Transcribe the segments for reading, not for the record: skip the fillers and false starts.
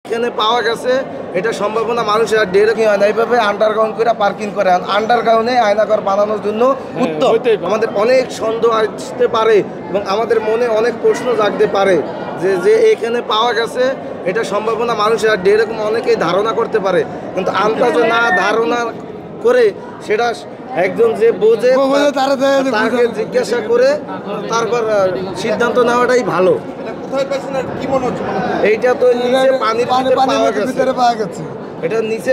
এখানে পাওয়া গেছে এটা সম্ভাবনা মানুষের আর ডেরেকই হয় না, এইভাবে আন্ডারগ্রাউন্ড করে পার্কিং করে। আন্ডারগ্রাউন্ডে আয়নাঘর বানানোর জন্য উত্তম। আমাদের অনেক সন্দেহ আসতে পারে এবং আমাদের মনে অনেক প্রশ্ন জাগতে পারে যে এখানে পাওয়া গেছে এটা সম্ভাবনা মানুষের আর এরকম অনেকেই ধারণা করতে পারে, কিন্তু আন্দাজে না ধারণা করে সেটা একজন যে বোঝে তাকে জিজ্ঞাসা করে তারপর সিদ্ধান্ত নেওয়াটাই ভালো। এইটা তো নিচে পানির ভিতরে পাওয়া গেছে, এটা নিচে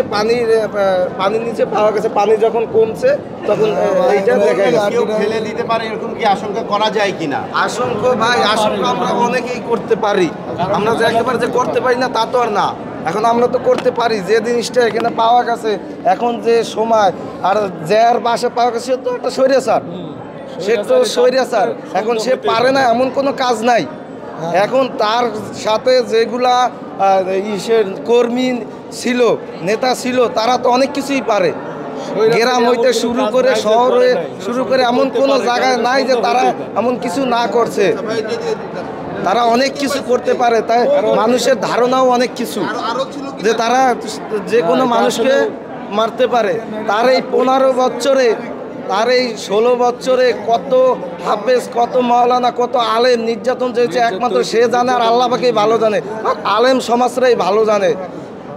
পানির নিচে পাওয়া গেছে। পানি যখন কমছে তখন এইটা দেখা গেছে। ফেলে দিতে পারে এরকম কি আশঙ্কা করা যায় কিনা? আশঙ্কা ভাই, আশঙ্কা আমরা অনেকেই করতে পারি, আমরা যে একেবারে যে করতে পারি না তা তো আর না। এখন আমরা তো করতে পারি, যে জিনিসটা এখানে পাওয়া গেছে এখন যে সময়, আর যার বাসা পাওয়া গেছে সে তো একটা স্বৈরাচার, সে তো স্বৈরাচার। এখন সে পারে না এমন কোনো কাজ নাই। এখন তার সাথে যেগুলা কর্মী ছিল, নেতা ছিল, তারা তো অনেক কিছুই পারে। গ্রাম হইতে শুরু করে শহরে শুরু করে এমন কোনো জায়গায় নাই যে তারা এমন কিছু না করছে। তারা অনেক কিছু করতে পারে, তাই মানুষের ধারণাও অনেক কিছু যে তারা যে কোনো মানুষকে মারতে পারে। তার এই 15 বছরে, তার এই 16 বছরে কত হাফেজ, কত মাওলানা, কত আলেম নির্যাতন হয়েছে একমাত্র সে জানে, আর আল্লাহ পাকেই ভালো জানে, আর আলেম সমাজরাই ভালো জানে।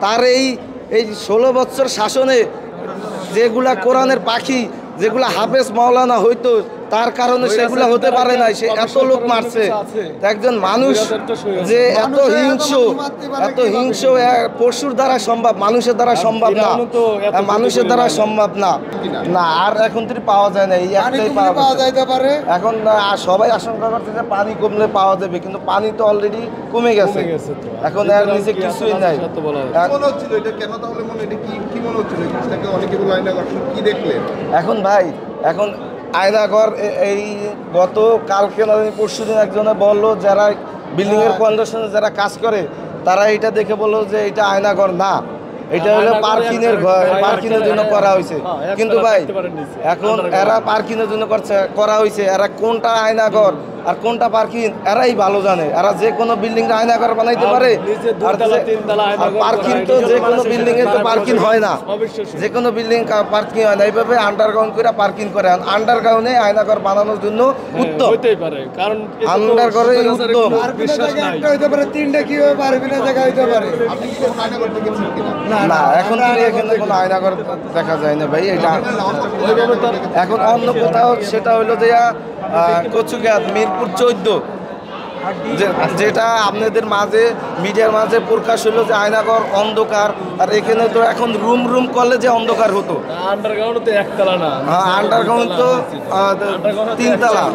তার এই 16 বছর শাসনে যেগুলা কোরআনের পাখি, যেগুলা হাফেজ মাওলানা হইতো, তার কারণে সেগুলো হতে পারে না। সে এত লোক মারছে। একজন মানুষ যে এত হিংস্র পশুর দ্বারা সম্ভব, মানুষের দ্বারা সম্ভব না, মানুষের দ্বারা সম্ভব না। না আর এখন তো পাওয়া যায় না, এই একটাই পাওয়া যাইতে পারে। এখন সবাই আশঙ্কা করছে যে পানি কমলে পাওয়া যাবে, কিন্তু পানি তো অলরেডি কমে গেছে, এখন এর নিচে কিছুই নাই। এখন ভাই, এখন আয়নাঘর এই গত কালকে পরশু দিন একজনে বললো যারা বিল্ডিংয়ের কন্ডিশনে যারা কাজ করে তারা এটা দেখে বললো যে এটা আয়নাঘর না, এটা হলো পার্কিংয়ের জন্য করা হয়েছে। কিন্তু ভাই এখন এরা পার্কিংয়ের জন্য করা হয়েছে, এরা কোনটা আয়নাঘর আর কোনটা পার্কিং এরাই ভালো জানে। এরা যে কোনো বিল্ডিং আয়নাঘর বানাইতে পারে, আর পার্কিং তো যে কোনো বিল্ডিং এ তো পার্কিং হয় না, যে কোনো বিল্ডিং পার্কিং হয় না। এইভাবে আন্ডারগ্রাউন্ড করে পার্কিং করে। আন্ডারগ্রাউন্ডে আয়নাঘর বানানোর জন্য উত্তম, আন্ডারগ্রাউন্ডে উত্তম। না এখন এখানে কোনো আয়নাঘর দেখা যায় না ভাই। এটা এখন অন্য কোথাও, সেটা হইলো যে কচুঘাট মিরপুর 14, যেটা আপনাদের মাঝে মিডিয়ার মাঝে প্রকাশ হলো যে আয়নাঘর অন্ধকার। আর এখানে তো এখন রুম করলে যে অন্ধকার হতো, আন্ডারগ্রাউন্ড তো 3 তলা।